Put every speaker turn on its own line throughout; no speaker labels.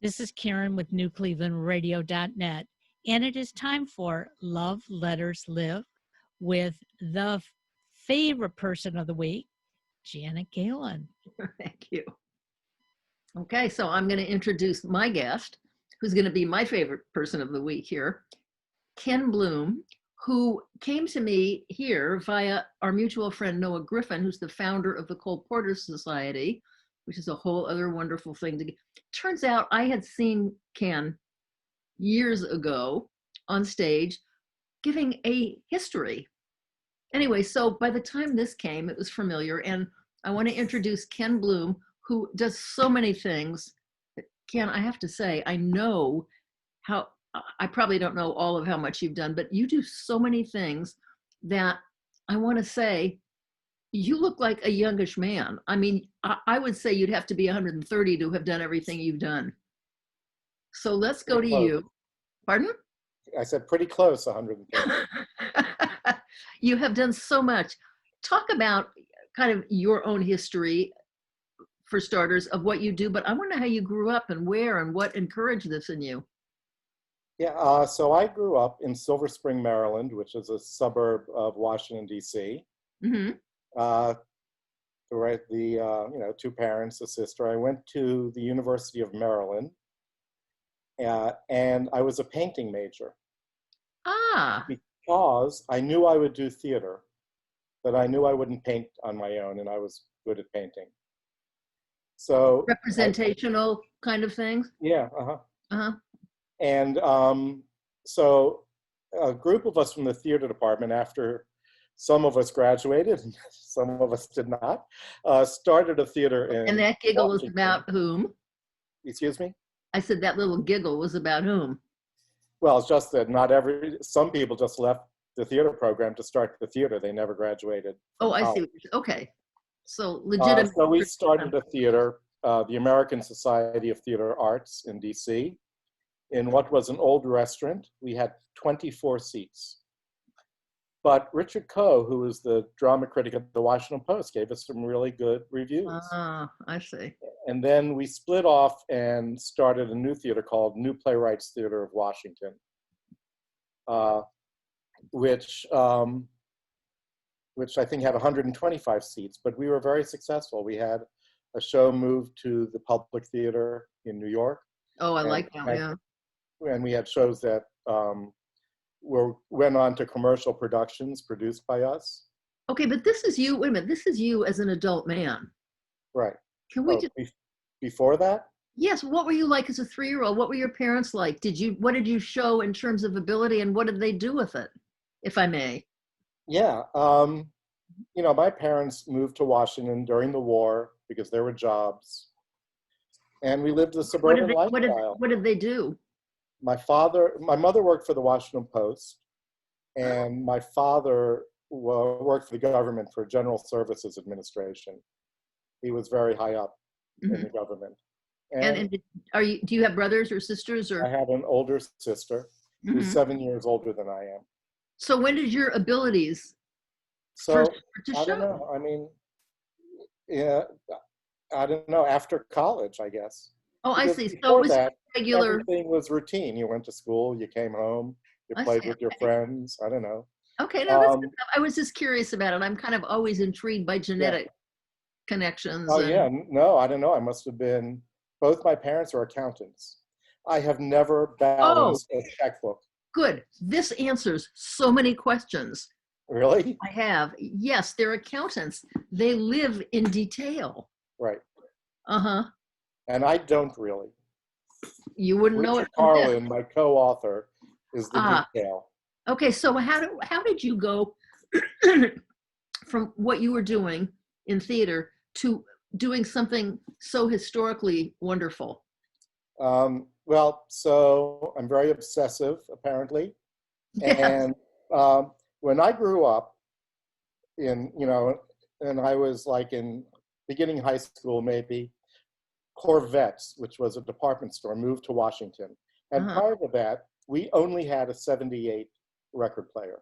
This is Karen with NewClevelandRadio.net, and it is time for Love Letters Live with the favorite person of the week, Janet Gallin.
Thank you. Okay, so I'm going to introduce my guest, who's going to be my favorite person of the week here, Ken Bloom, who came to me here via our mutual friend Noah Griffin, who's the founder of the Cole Porter Society, which is a whole other wonderful thing to get. Turns out I had seen Ken years ago on stage giving a history. Anyway, so by the time this came, it was familiar, and I want to introduce Ken Bloom, who does so many things. Ken, I have to say, I know how, I probably don't know all of how much you've done, but you do so many things that I want to say, you look like a youngish man. I mean, I would say you'd have to be 130 to have done everything you've done. So let's go to you. Pardon?
I said pretty close, 130.
You have done so much. Talk about kind of your own history, for starters, of what you do, but I wonder how you grew up and where and what encouraged this in you.
Yeah, so I grew up in Silver Spring, Maryland, which is a suburb of Washington, D.C.
Mm-hmm.
Two parents, a sister. I went to the University of Maryland, and I was a painting major. Because I knew I would do theater, but I knew I wouldn't paint on my own, and I was good at painting. So
representational kind of things?
Yeah, And so a group of us from the theater department, after some of us graduated and some of us did not, started a theater in
And that giggle
Washington.
was about whom?
Excuse me?
I said that little giggle was about whom?
Well, it's just that some people just left the theater program to start the theater. They never graduated.
Oh, I see. Okay. So legitimate.
So we started a theater, the American Society of Theater Arts in DC, in what was an old restaurant. We had 24 seats. But Richard Coe, who was the drama critic at the Washington Post, gave us some really good reviews.
I see.
And then we split off and started a new theater called New Playwrights Theater of Washington, which I think had 125 seats, but we were very successful. We had a show moved to the Public Theater in New York.
Oh, I like that, yeah.
And we had shows that went on to commercial productions produced by us.
Okay, but this is you, wait a minute, this is you as an adult man.
Right.
Can we
before that?
Yes, what were you like as a 3-year-old? What were your parents like? What did you show in terms of ability, and what did they do with it, if I may?
Yeah, my parents moved to Washington during the war because there were jobs, and we lived a suburban lifestyle.
What did they do?
My mother worked for the Washington Post, and my father worked for the government for General Services Administration. He was very high up in the government.
And do you have brothers or sisters? Or?
I have an older sister who's 7 years older than I am.
So when did your abilities
first to show? I don't know. I mean, yeah, I don't know. After college, I guess.
Oh,
because
I see. So it was regular.
Everything was routine. You went to school, you came home, you played with your friends. I don't know.
Okay, no, I was just curious about it. I'm kind of always intrigued by genetic connections.
Oh, yeah. No, I don't know. I must have been, both my parents are accountants. I have never balanced a checkbook.
Good. This answers so many questions.
Really?
I have. Yes, they're accountants. They live in detail.
Right.
Uh-huh.
And I don't really.
You wouldn't know it.
Richard Carlin, my co-author, is the detail.
Okay, so how did you go from what you were doing in theater to doing something so historically wonderful?
Well, so I'm very obsessive, apparently. Yes. And when I grew up and I was like in beginning high school, maybe, Corvettes, which was a department store, moved to Washington. And prior to that, we only had a 78 record player.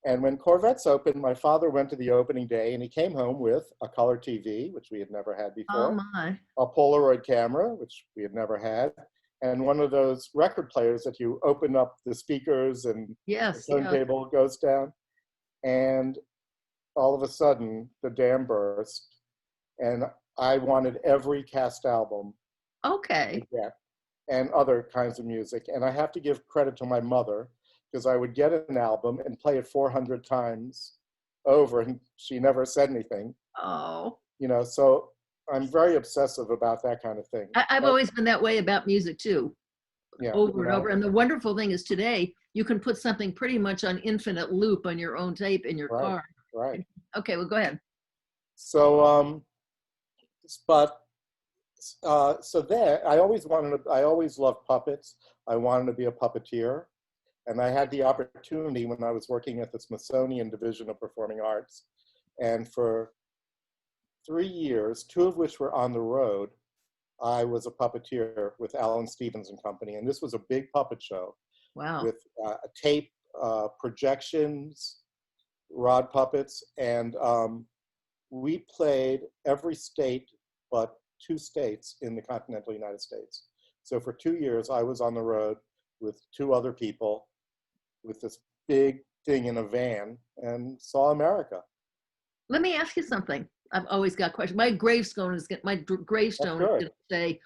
And when Corvettes opened, my father went to the opening day and he came home with a color TV, which we had never had
Oh
before,
my.
a Polaroid camera, which we had never had, and one of those record players that you open up the speakers and
Yes,
the turntable goes down. And all of a sudden, the dam burst, and I wanted every Cast album
okay.
and other kinds of music. And I have to give credit to my mother, because I would get an album and play it 400 times over, and she never said anything.
Oh.
You know, so I'm very obsessive about that kind of thing.
I've always been that way about music too,
Yeah,
over and over. And the wonderful thing is today, you can put something pretty much on infinite loop on your own tape in your car.
Right.
Okay, well, go ahead.
So, so there, I always loved puppets. I wanted to be a puppeteer. And I had the opportunity when I was working at the Smithsonian Division of Performing Arts. And for 3 years, 2 of which were on the road, I was a puppeteer with Alan Stevens and Company. And this was a big puppet show.
Wow.
With tape, projections, rod puppets. And we played every state but 2 states in the continental United States. So for 2 years, I was on the road with 2 other people with this big thing in a van and saw America.
Let me ask you something. I've always got questions. My gravestone is going to say,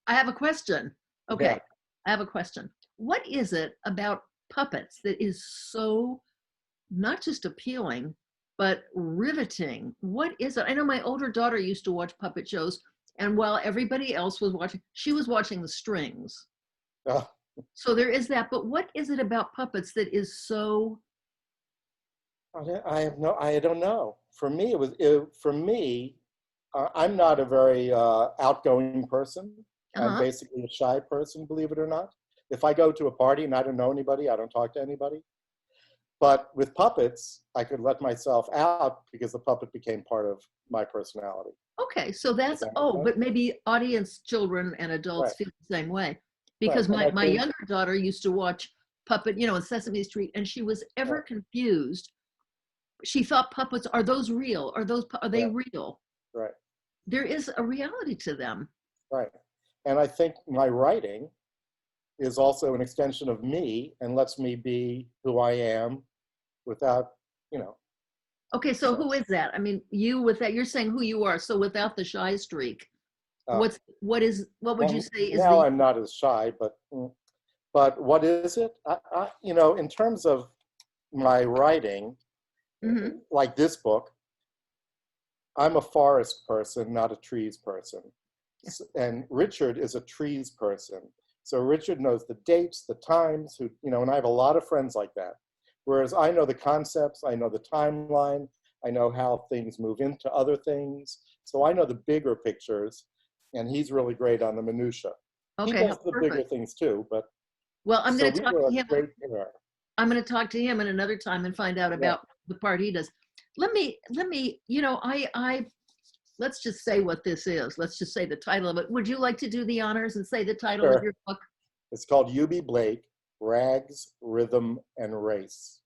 I have a question. Okay, yeah. I have a question. What is it about puppets that is so not just appealing, but riveting? What is it? I know my older daughter used to watch puppet shows, and while everybody else was watching, she was watching the strings.
Oh.
So there is that, but what is it about puppets that is so?
I don't know. For me, I'm not a very outgoing person. I'm basically a shy person, believe it or not. If I go to a party and I don't know anybody, I don't talk to anybody. But with puppets, I could let myself out because the puppet became part of my personality.
Okay, so that's, but maybe audience, children and adults feel the same way. Because my younger daughter used to watch puppet, in Sesame Street, and she was ever confused. She thought puppets, are those real? Are they real?
Right.
There is a reality to them.
Right. And I think my writing is also an extension of me and lets me be who I am without,
Okay, so who is that? I mean, you with that, you're saying who you are. So without the shy streak, what would you say is
now I'm not as shy, but what is it? I in terms of my writing, like this book, I'm a forest person, not a trees person. And Richard is a trees person. So Richard knows the dates, the times, and I have a lot of friends like that. Whereas I know the concepts, I know the timeline, I know how things move into other things. So I know the bigger pictures. And he's really great on the minutia.
Okay,
he does the bigger things too, but
I'm going to talk to him. I'm going to talk to him in another time and find out about the part he does. Let me, let's just say what this is. Let's just say the title of it. Would you like to do the honors and say the title of your book?
It's called Eubie Blake, Rags, Rhythm, and Race.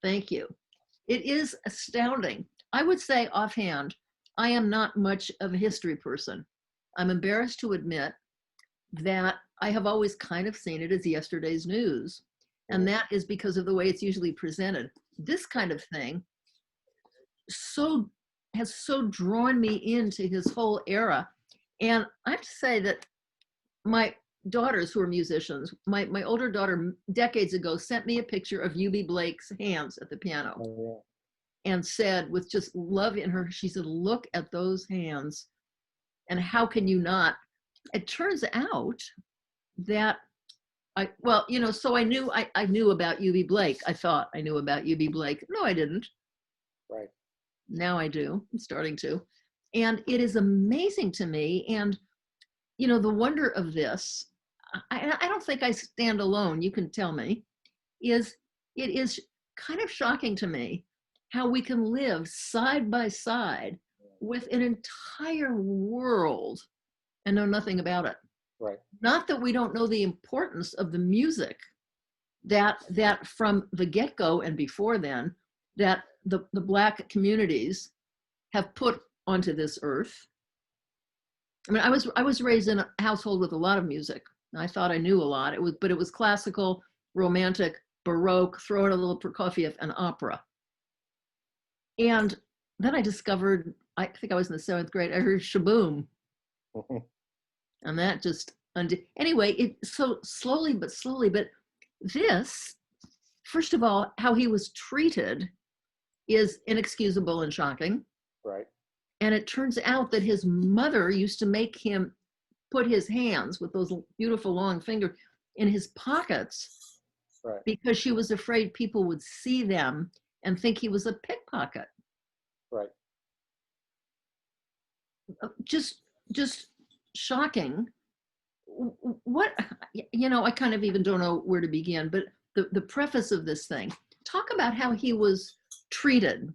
Thank you. It is astounding. I would say offhand, I am not much of a history person. I'm embarrassed to admit that I have always kind of seen it as yesterday's news. And that is because of the way it's usually presented. This kind of thing has so drawn me into his whole era. And I have to say that my daughters who are musicians, my older daughter decades ago sent me a picture of Eubie Blake's hands at the piano and said, with just love in her, she said, look at those hands. And how can you not? It turns out that so I knew about Eubie Blake. I thought I knew about Eubie Blake. No, I didn't.
Right.
Now I do. I'm starting to. And it is amazing to me. And, the wonder of this, I don't think I stand alone, you can tell me, it is kind of shocking to me how we can live side by side with an entire world and know nothing about it.
Right.
Not that we don't know the importance of the music that from the get-go and before then that the Black communities have put onto this earth. I mean, I was raised in a household with a lot of music. I thought I knew a lot. But it was classical, romantic, Baroque, throw in a little Prokofiev, and opera. And then I discovered, I think I was in the 7th grade, I heard Shaboom. And that just, anyway, it so slowly, but this, first of all, how he was treated is inexcusable and shocking.
Right.
And it turns out that his mother used to make him put his hands with those beautiful long fingers in his pockets,
Right.
because she was afraid people would see them and think he was a pickpocket.
Right.
Just shocking. What, I kind of even don't know where to begin, but the preface of this thing, talk about how he was treated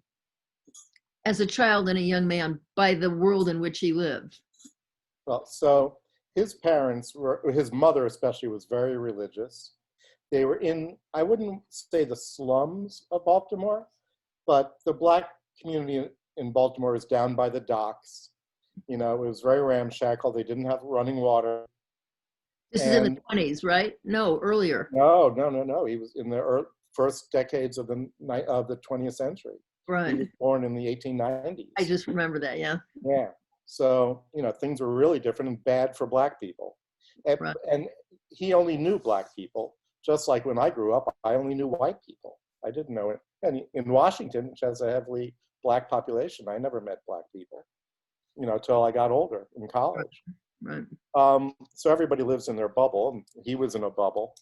as a child and a young man by the world in which he lived.
Well, so his mother especially, was very religious. They were in, I wouldn't say the slums of Baltimore, but the Black community in Baltimore is down by the docks. It was very ramshackle. They didn't have running water.
This is in the 20s, right? No, earlier.
No. He was in the first decades of the 20th century.
Right.
He was born in the 1890s.
I just remember that, yeah.
Yeah. So, things were really different and bad for Black people.
Right.
And he only knew Black people. Just like when I grew up, I only knew white people. I didn't know it. And in Washington, which has a heavily Black population, I never met Black people, till I got older in college.
Right.
So everybody lives in their bubble, and he was in a bubble.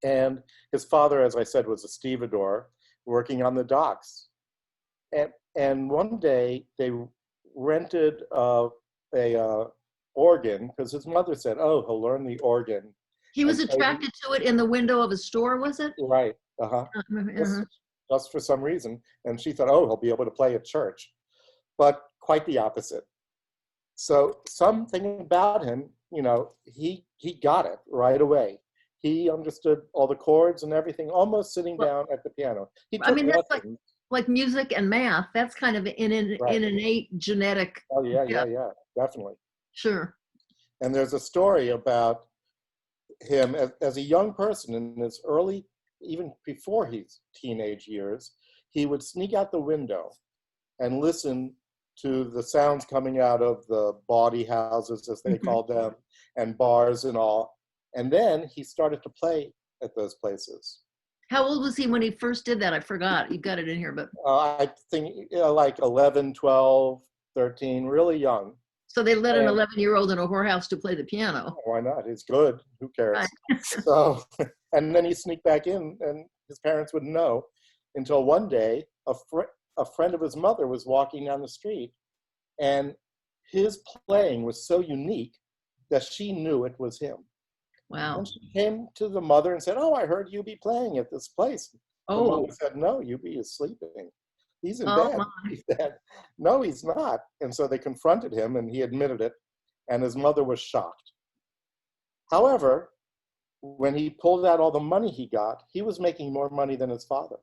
And his father, as I said, was a stevedore working on the docks. And one day they rented a organ, because his mother said, "Oh, he'll learn the organ."
He was attracted to it in the window of a store, was it?
Right. Just for some reason. And she thought, "Oh, he'll be able to play at church." But quite the opposite. So something about him, he got it right away. He understood all the chords and everything, almost sitting down at the piano.
That's like music and math. That's kind of an innate genetic.
Oh, yeah, definitely.
Sure.
And there's a story about him as a young person in his early, even before his teenage years, he would sneak out the window and listen to the sounds coming out of the bawdy houses, as they called them, and bars and all. And then he started to play at those places.
How old was he when he first did that? I forgot. You got it in here, but.
I think like 11, 12, 13, really young.
So they let an 11-year-old in a whorehouse to play the piano.
Why not? It's good. Who cares?
Right.
So, and then he sneaked back in, and his parents wouldn't know until one day a friend of his mother was walking down the street, and his playing was so unique that she knew it was him.
Wow.
And she came to the mother and said, "Oh, I heard Eubie playing at this place."
Oh.
The mother said, "No, Eubie is sleeping. He's in bed." He said, "No, he's not." And so they confronted him, and he admitted it, and his mother was shocked. However, when he pulled out all the money he got, he was making more money than his father.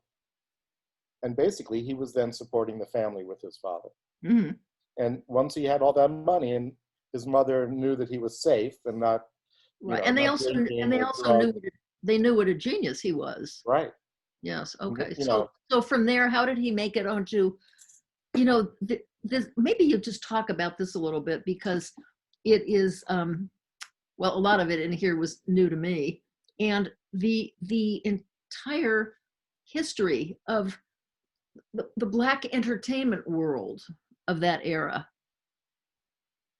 And basically, he was then supporting the family with his father.
Mm-hmm.
And once he had all that money, and his mother knew that he was safe and not.
Right. And they also knew what a genius he was.
Right.
Yes. Okay. So from there, how did he make it onto, this? Maybe you just talk about this a little bit, because it is, well, a lot of it in here was new to me, and the entire history of the Black entertainment world of that era.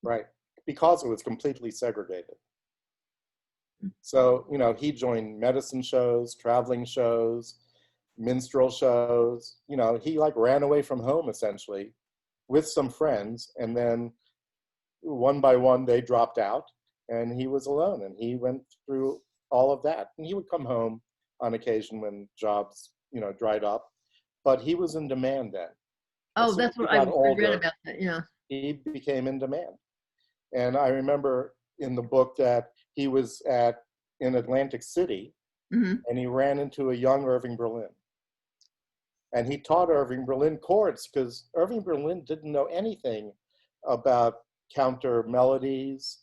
Right. Because it was completely segregated. So, he joined medicine shows, traveling shows, minstrel shows. He ran away from home essentially with some friends, and then one by one they dropped out, and he was alone, and he went through all of that. And he would come home on occasion when jobs, dried up, but he was in demand then.
Oh, that's what I read about that. Yeah.
He became in demand. And I remember in the book that he was in Atlantic City, and he ran into a young Irving Berlin. And he taught Irving Berlin chords because Irving Berlin didn't know anything about counter melodies,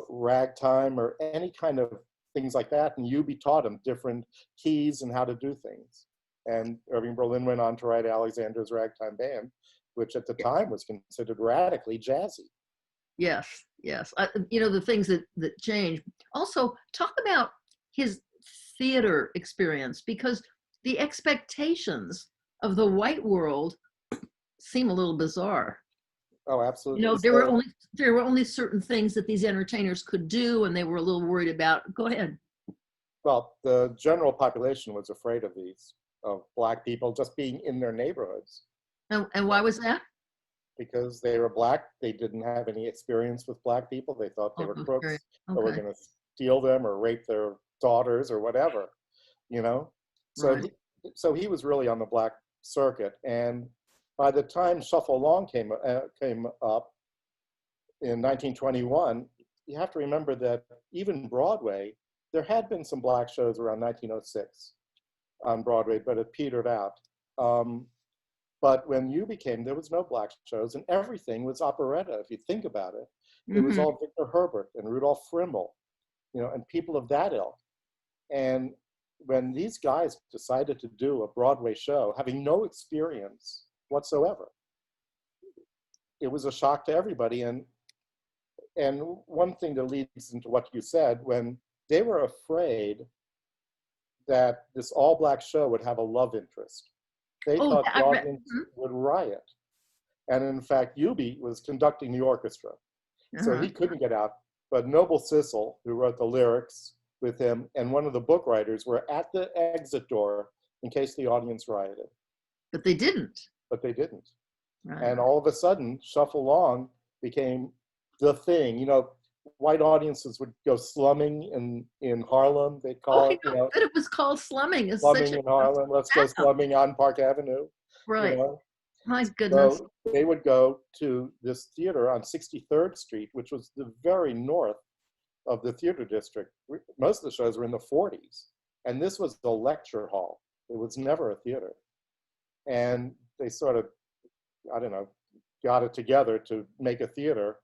ragtime or any kind of things like that. And Eubie taught him different keys and how to do things. And Irving Berlin went on to write Alexander's Ragtime Band, which at the time was considered radically jazzy.
Yes, yes. The things that change. Also, talk about his theater experience, because the expectations of the white world seem a little bizarre.
Oh, absolutely.
There were only certain things that these entertainers could do, and they were a little worried about. Go ahead.
Well, the general population was afraid of Black people just being in their neighborhoods.
And why was that?
Because they were Black. They didn't have any experience with Black people. They thought they were crooks,
okay.
or were going to steal them or rape their daughters or whatever, So,
Right.
so he was really on the Black circuit. And by the time Shuffle Along came up in 1921, you have to remember that even Broadway, there had been some Black shows around 1906 on Broadway, but it petered out. But when Eubie came, there was no Black shows, and everything was operetta. If you think about it, it was all Victor Herbert and Rudolph Frimmel, and people of that ilk. And when these guys decided to do a Broadway show, having no experience whatsoever, it was a shock to everybody. And one thing that leads into what you said, when they were afraid that this all Black show would have a love interest, they thought the audience would riot. And in fact, Eubie was conducting the orchestra, so he couldn't get out. But Noble Sissel, who wrote the lyrics with him, and one of the book writers were at the exit door in case the audience rioted.
But they didn't.
Right. And all of a sudden, Shuffle Along became the thing. White audiences would go slumming in Harlem. They'd call it,
but it was called slumming.
Slumming in Harlem. Let's go slumming on Park Avenue.
Right. My goodness.
So they would go to this theater on 63rd Street, which was the very north of the theater district. Most of the shows were in the 40s. And this was the lecture hall. It was never a theater. And they sort of, got it together to make a theater.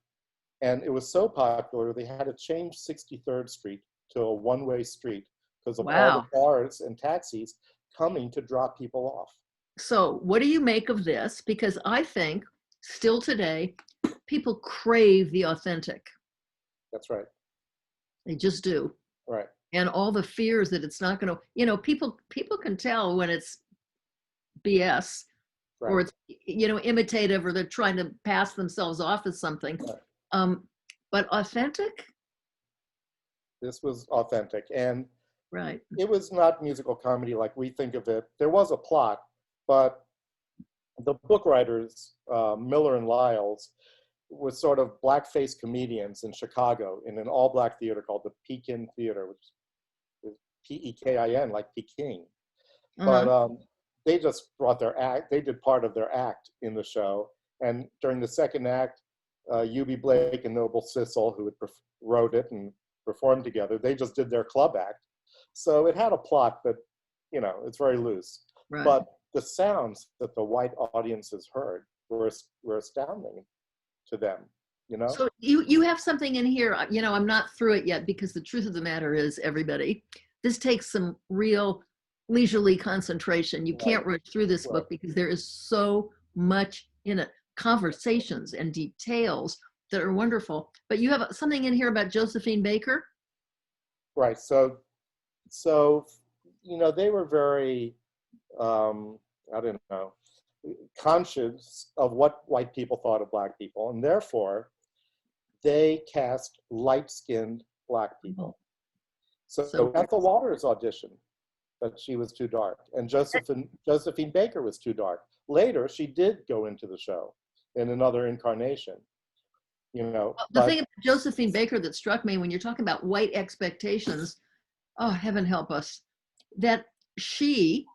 And it was so popular, they had to change 63rd Street to a one-way street because of all the cars and taxis coming to drop people off.
So what do you make of this? Because I think still today, people crave the authentic.
That's right.
They just do.
Right.
And all the fears that it's not going to, people can tell when it's BS, right, or it's, imitative, or they're trying to pass themselves off as something. Right. But authentic?
This was authentic. And
right,
it was not musical comedy like we think of it. There was a plot, but the book writers, Miller and Lyles, was sort of blackface comedians in Chicago in an all-Black theater called the Pekin Theater, which is P-E-K-I-N, like Peking. But they just brought their act. They did part of their act in the show. And during the second act, Eubie Blake and Noble Sissel, who wrote it and performed together, they just did their club act. So it had a plot, but, it's very loose. Right. But the sounds that the white audiences heard were astounding to them,
So you have something in here, I'm not through it yet, because the truth of the matter is, everybody, this takes some real leisurely concentration. You can't rush through this book because there is so much in it, conversations and details that are wonderful. But you have something in here about Josephine Baker?
Right, so they were very, conscious of what white people thought of Black people, and therefore they cast light-skinned Black people. So Ethel Waters auditioned, but she was too dark, and Josephine Baker was too dark. Later, she did go into the show in another incarnation. The
thing about Josephine Baker that struck me when you're talking about white expectations, oh, heaven help us, that she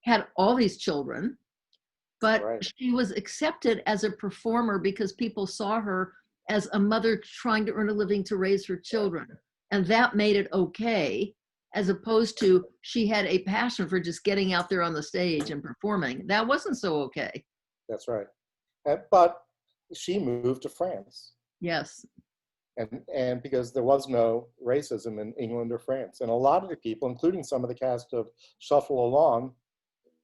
had all these children, but she was accepted as a performer because people saw her as a mother trying to earn a living to raise her children. And that made it okay. as opposed to she had a passion for just getting out there on the stage and performing. That wasn't so okay.
That's right. But she moved to France.
Yes.
And because there was no racism in England or France. And a lot of the people, including some of the cast of Shuffle Along,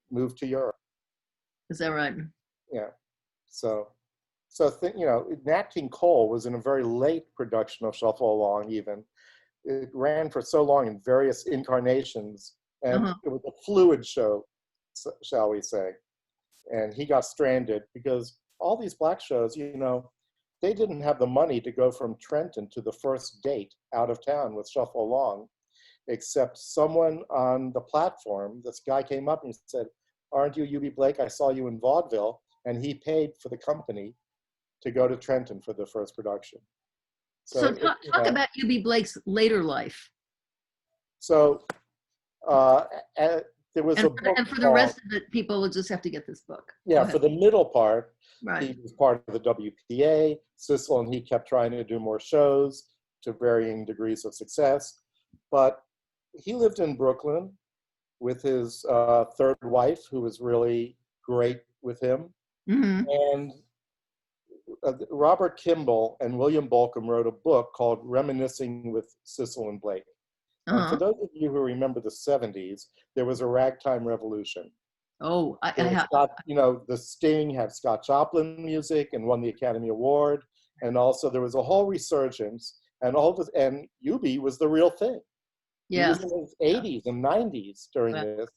moved to Europe.
Is that right?
Yeah. So Nat King Cole was in a very late production of Shuffle Along even. It ran for so long in various incarnations, and it was a fluid show, shall we say. And he got stranded because all these black shows, they didn't have the money to go from Trenton to the first date out of town with Shuffle Along, except someone on the platform, this guy came up and said, "Aren't you Eubie Blake? I saw you in vaudeville." And he paid for the company to go to Trenton for the first production.
So talk about Eubie Blake's later life.
So there was a book.
And for the rest of it, people will just have to get this book.
Yeah, for the middle part,
right.
He was part of the WPA. Sissel and he kept trying to do more shows to varying degrees of success. But he lived in Brooklyn with his third wife, who was really great with him. And Robert Kimball and William Bolcom wrote a book called Reminiscing with Sissel and Blake. And for those of you who remember the 70s, there was a ragtime revolution.
Oh,
the Sting had Scott Joplin music and won the Academy Award. And also there was a whole resurgence, and Eubie was the real thing.
Yeah.
He was in his 80s and 90s during this,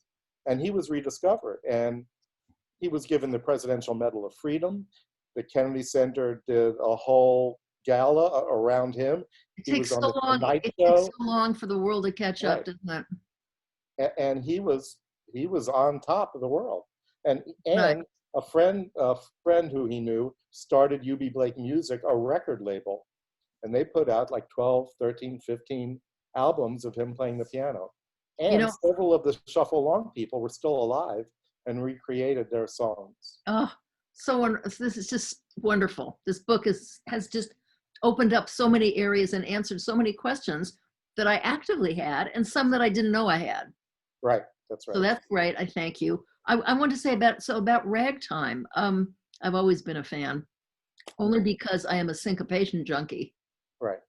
and he was rediscovered. And he was given the Presidential Medal of Freedom. The Kennedy Center did a whole gala around him.
It takes so long for the world to catch up, doesn't it?
And he was on top of the world. And a friend who he knew started Eubie Blake Music, a record label. And they put out like 12, 13, 15 albums of him playing the piano. And several of the Shuffle Along people were still alive and recreated their songs.
Oh, this is just wonderful. This book has just opened up so many areas and answered so many questions that I actively had and some that I didn't know I had.
Right, that's right.
So that's great. I thank you. I want to say about ragtime. I've always been a fan, only because I am a syncopation junkie.
Right.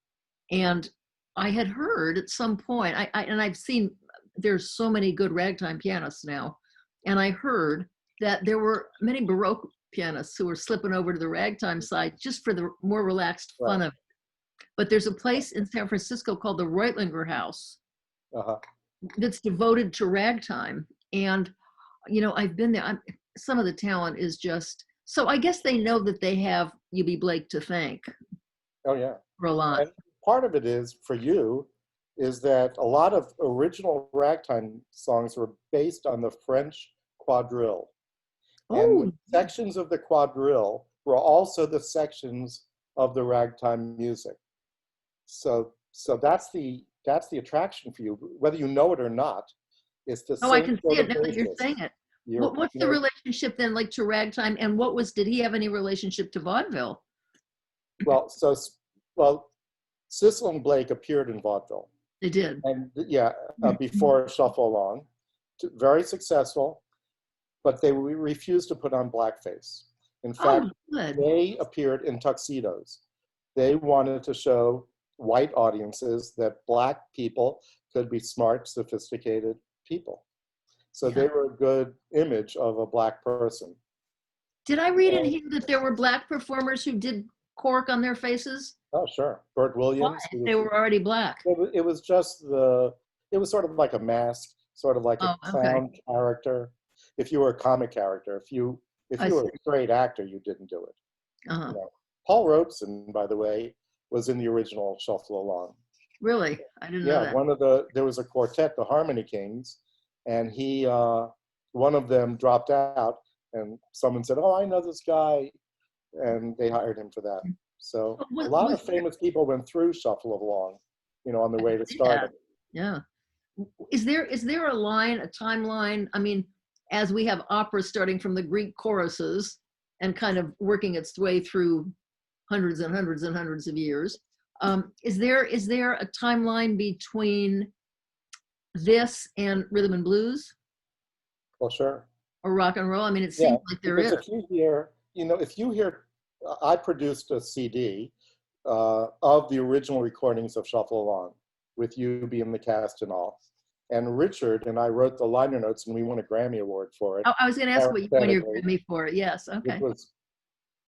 And I had heard at some point, I've seen there's so many good ragtime pianists now, and I heard that there were many Baroque pianists who were slipping over to the ragtime side just for the more relaxed fun of it. But there's a place in San Francisco called the Reutlinger House that's devoted to ragtime. And, I've been there. Some of the talent is just, so I guess they know that they have Eubie Blake to thank.
Oh, yeah.
For a lot.
And part of it is, for you, is that a lot of original ragtime songs were based on the French quadrille. And sections of the quadrille were also the sections of the ragtime music. So that's the attraction for you, whether you know it or not. It's the same.
I can see it now that you're saying it. What's the relationship then, like, to ragtime? And did he have any relationship to vaudeville?
Well, Sissel and Blake appeared in vaudeville.
They did.
And before Shuffle Along, very successful. But they refused to put on blackface. In fact, they appeared in tuxedos. They wanted to show white audiences that black people could be smart, sophisticated people. So they were a good image of a black person.
Did I read in here that there were black performers who did cork on their faces?
Oh, sure. Burt Williams.
They were already black.
It was just it was sort of like a mask, sort of like a clown character. If you were a comic character, if you were a great actor, you didn't do it. Paul Robeson, by the way, was in the original Shuffle Along.
Really? I didn't know that.
There was a quartet, the Harmony Kings, and one of them dropped out, and someone said, "Oh, I know this guy," and they hired him for that. So a lot of famous people went through Shuffle Along, on the way to stardom.
Yeah. Is there a timeline? I mean, as we have opera starting from the Greek choruses and kind of working its way through hundreds and hundreds and hundreds of years, is there a timeline between this and rhythm and blues
Well, sure.
or rock and roll? I mean, it
Yeah,
seems like there is.
because if you hear, if you hear, I produced a CD of the original recordings of Shuffle Along with Eubie and the cast and all. And Richard and I wrote the liner notes, and we won a Grammy Award for it.
Oh, I was going to ask what you won your
parenthetically,
Grammy for. Yes,
which
okay.
was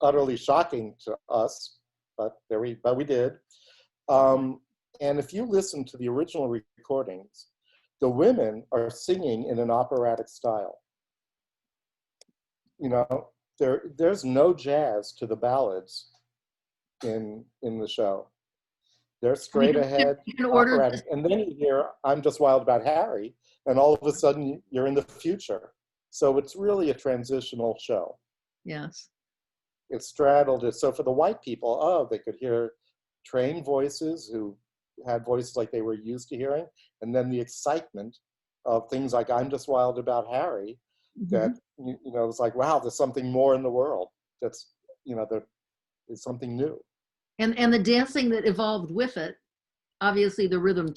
utterly shocking to us, but we did. And if you listen to the original recordings, the women are singing in an operatic style. There's no jazz to the ballads in the show. They're straight ahead, operatic. And then you hear "I'm Just Wild About Harry," and all of a sudden you're in the future. So it's really a transitional show.
Yes.
It straddled it. So for the white people, they could hear trained voices who had voices like they were used to hearing, and then the excitement of things like "I'm Just Wild About Harry," that it was like, wow, there's something more in the world. That's there is something new.
And the dancing that evolved with it, obviously the rhythm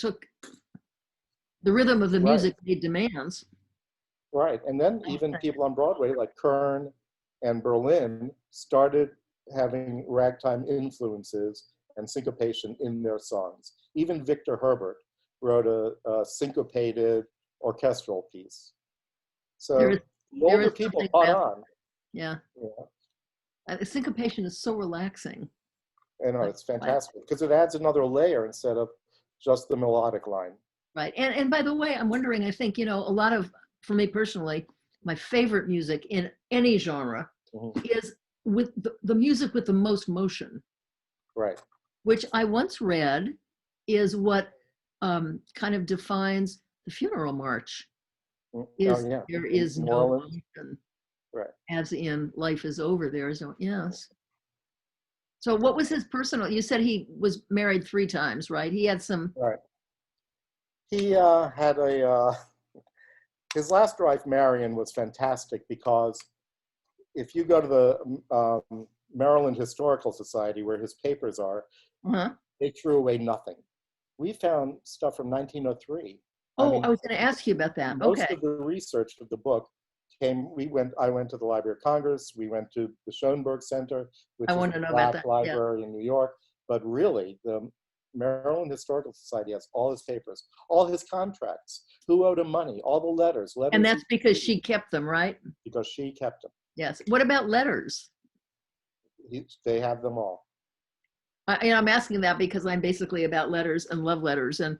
of the music made demands.
Right, and then even people on Broadway like Kern and Berlin started having ragtime influences and syncopation in their songs. Even Victor Herbert wrote a syncopated orchestral piece. So older people caught on.
Yeah. Syncopation is so relaxing.
I know, it's fantastic because it adds another layer instead of just the melodic line.
Right. And by the way, I'm wondering, I think, a lot of, for me personally, my favorite music in any genre is with the music with the most motion.
Right.
Which I once read is what kind of defines the funeral march. There is no motion.
Right.
As in life is over, there is no, yes. So what was his personal, you said he was married 3 times, right? He had some.
Right. He had his last wife, Marion, was fantastic because if you go to the Maryland Historical Society where his papers are, they threw away nothing. We found stuff from 1903.
I was going to ask you about that.
Most of the research of the book I went to the Library of Congress, we went to the Schoenberg Center, which is a black library in New York, but really the Maryland Historical Society has all his papers, all his contracts, who owed him money, all the letters.
And that's because she kept them, right?
Because she kept them.
Yes. What about letters?
They have them all.
I'm asking that because I'm basically about letters and love letters. And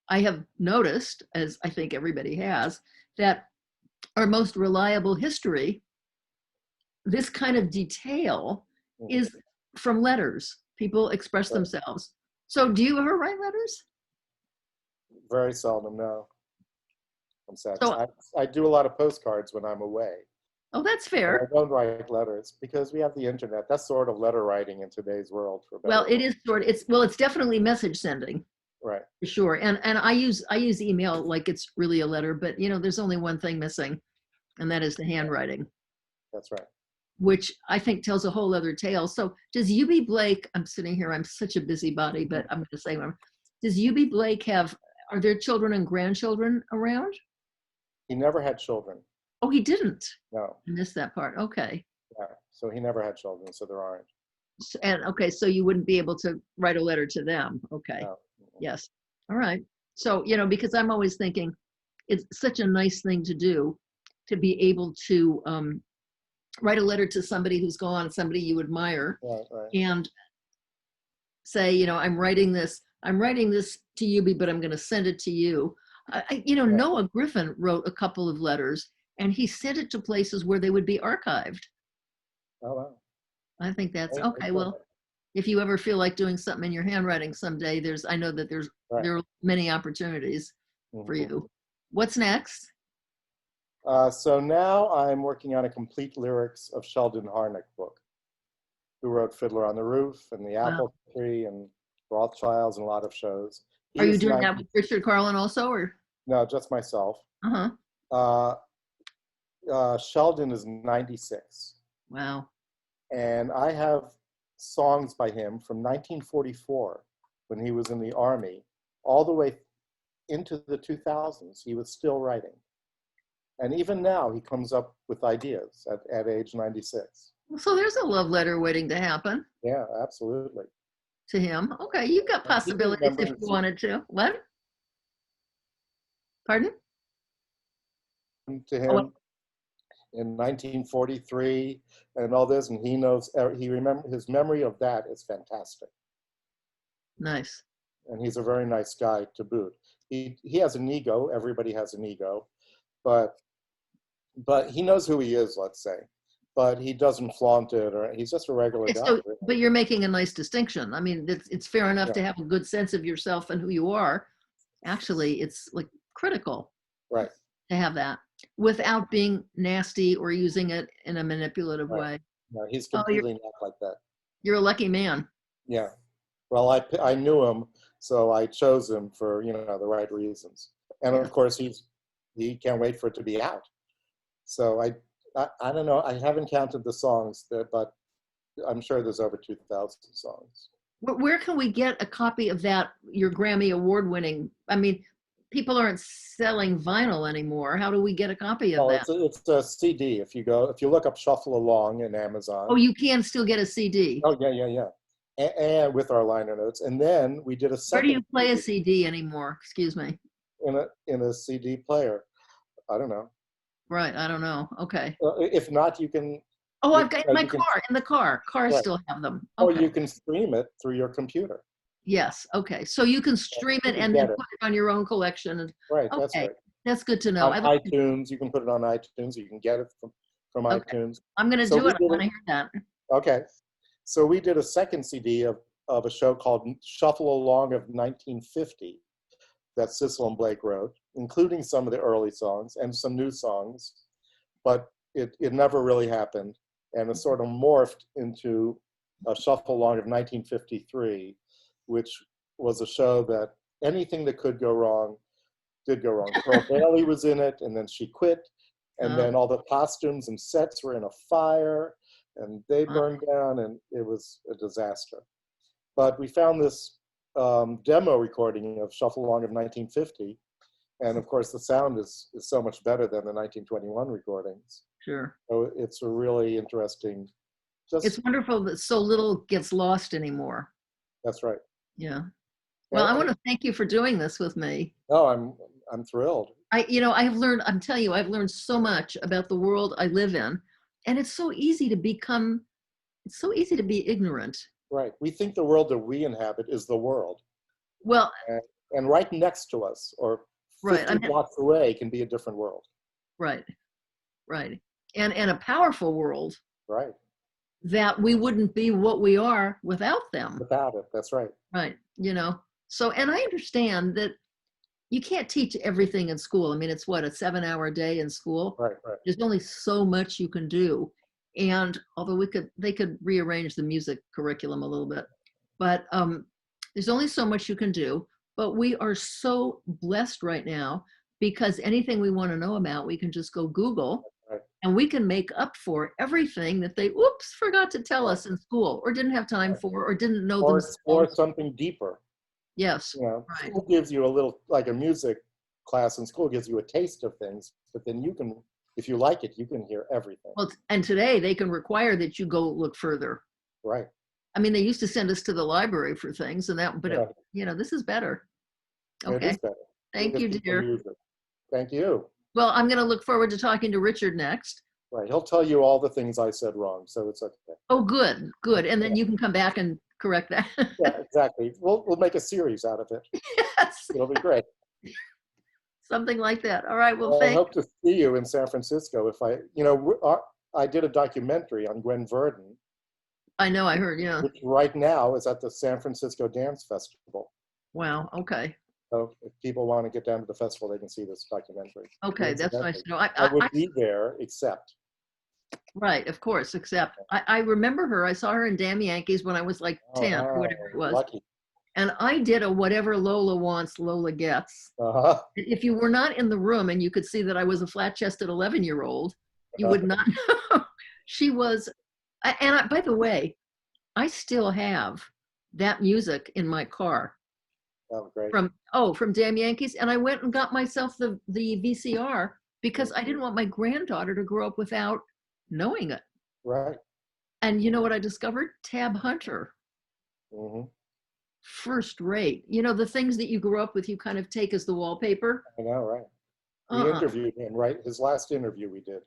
I have noticed, as I think everybody has, that our most reliable history, this kind of detail is from letters. People express themselves. So do you ever write letters?
Very seldom, no. I'm sad.
So,
I do a lot of postcards when I'm away.
Oh, that's fair.
But I don't write letters because we have the internet. That's sort of letter writing in today's world.
It's definitely message sending.
Right.
For sure. And I use email like it's really a letter, but there's only one thing missing, and that is the handwriting.
That's right.
Which I think tells a whole other tale. So does Eubie Blake, I'm sitting here, I'm such a busybody, but I'm going to say one. Does Eubie Blake are there children and grandchildren around?
He never had children.
Oh, he didn't?
No.
I missed that part. Okay.
Yeah. So he never had children, so there aren't.
And okay, so you wouldn't be able to write a letter to them. Okay.
No.
Yes. All right. So, because I'm always thinking it's such a nice thing to do, to be able to write a letter to somebody who's gone, somebody you admire, and say, I'm writing this to Eubie, but I'm going to send it to you. Noah Griffin wrote a couple of letters, and he sent it to places where they would be archived.
Oh, wow.
I think that's okay. Well, if you ever feel like doing something in your handwriting someday, I know that there are many opportunities for you. What's next?
So now I'm working on a complete lyrics of Sheldon Harnick book, who wrote Fiddler on the Roof and The Apple Tree and Rothschilds and a lot of shows.
Are you doing that with Richard Carlin also, or?
No, just myself. Sheldon is 96.
Wow.
And I have songs by him from 1944 when he was in the Army, all the way into the 2000s, he was still writing. And even now, he comes up with ideas at age 96.
So there's a love letter waiting to happen
Yeah, absolutely.
to him. Okay, you've got possibilities if you wanted to. What? Pardon?
To him in 1943 and all this, and he knows, his memory of that is fantastic.
Nice.
And he's a very nice guy to boot. He has an ego. Everybody has an ego, but he knows who he is, let's say. But he doesn't flaunt it, or he's just a regular guy.
So, but you're making a nice distinction. I mean, it's fair enough to have a good sense of yourself and who you are. Actually, it's like critical,
right,
to have that without being nasty or using it in a manipulative way.
No, he's completely not like that.
You're a lucky man.
Yeah. Well, I knew him, so I chose him for, you know, the right reasons. And of course, he can't wait for it to be out. So I don't know. I haven't counted the songs, but I'm sure there's over 2,000 songs.
Where can we get a copy of that, your Grammy Award-winning? I mean, people aren't selling vinyl anymore. How do we get a copy of that?
It's a CD. If you look up Shuffle Along in Amazon.
Oh, you can still get a CD.
Oh, yeah. And with our liner notes. And then we did a second.
Where do you play a CD anymore? Excuse me.
In a CD player. I don't know.
Right, I don't know. Okay.
If not, you can.
Oh, I've got in my car, in the car. Cars
right.
still have them.
Okay. Or
Okay.
you can stream it through your computer.
Yes, okay. So you can stream it and then put it on your own collection.
Right,
okay.
that's right.
That's good to know.
On iTunes, you can put it on iTunes. You can get it from
okay.
iTunes.
I'm going to do it. I want to hear that.
Okay. So we did a second CD of a show called Shuffle Along of 1950 that Sissel and Blake wrote, including some of the early songs and some new songs, but it never really happened. And it sort of morphed into a Shuffle Along of 1953, which was a show that anything that could go wrong did go wrong. Pearl Bailey was in it, and then she quit, and then all the costumes and sets were in a fire, and they burned down, and it was a disaster. But we found this demo recording of Shuffle Along of 1950, and of course the sound is so much better than the 1921 recordings.
Sure.
So it's a really interesting.
It's wonderful that so little gets lost anymore.
That's right.
Yeah. Well, I want to thank you for doing this with me.
Oh, I'm thrilled.
I've learned, I'm telling you, I've learned so much about the world I live in, and it's so easy to be ignorant.
Right. We think the world that we inhabit is the world.
Well,
and right next to us or 50 blocks away can be a different world.
Right. Right. And a powerful world.
Right.
That we wouldn't be what we are without them.
Without it. That's right.
Right. You know, so, and I understand that you can't teach everything in school. I mean, it's what, a 7-hour day in school?
Right.
There's only so much you can do. And although they could rearrange the music curriculum a little bit, but there's only so much you can do. But we are so blessed right now because anything we want to know about, we can just go Google. Right. And we can make up for everything that they, forgot to tell us in school, or didn't have time for, or didn't know themselves.
Or something deeper.
Yes.
You know, school gives you a little, like a music class in school gives you a taste of things, but then you can, if you like it, you can hear everything.
Well, and today they can require that you go look further.
Right.
I mean, they used to send us to the library for things and that, but this is better. Okay.
It is better.
Thank you, dear.
Thank you.
Well, I'm going to look forward to talking to Richard next.
Right. He'll tell you all the things I said wrong, so it's okay.
Oh, good. And then you can come back and correct that.
Yeah, exactly. We'll make a series out of it.
Yes.
It'll be great.
Something like that. All right. Well,
I hope to see you in San Francisco. If I did a documentary on Gwen Verdon.
I know. I heard. Yeah.
Which right now is at the San Francisco Dance Festival.
Wow. Okay.
So if people want to get down to the festival, they can see this documentary.
Okay, that's nice to know.
I would be there, except.
Right, of course, except I remember her. I saw her in Damn Yankees when I was like 10 or whatever it was.
Lucky.
And I did a Whatever Lola Wants, Lola Gets.
Uh-huh.
If you were not in the room and you could see that I was a flat-chested 11-year-old, you would not know. She was, by the way, I still have that music in my car.
Oh, great.
from Damn Yankees. And I went and got myself the VCR because I didn't want my granddaughter to grow up without knowing it.
Right.
And you know what I discovered? Tab Hunter.
Hmm.
First rate. You know, the things that you grew up with, you kind of take as the wallpaper.
I know, right? We interviewed him, right? His last interview we did.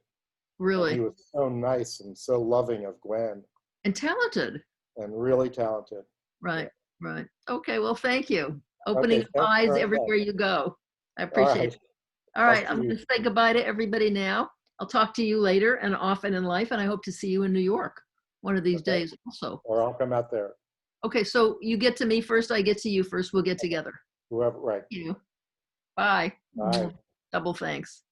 Really?
And he was so nice and so loving of Gwen.
And talented.
And really talented.
Right, right. Okay, well, thank you. Opening
Okay,
eyes everywhere you go. I
All
appreciate
right.
it. All right,
Talk to
I'm
you.
going to say goodbye to everybody now. I'll talk to you later and often in life, and I hope to see you in New York one of these
Okay.
days also.
Or I'll come out there.
Okay, so you get to me first, I get to you first. We'll get together.
Whoever, right.
You. Bye.
Bye.
Double thanks.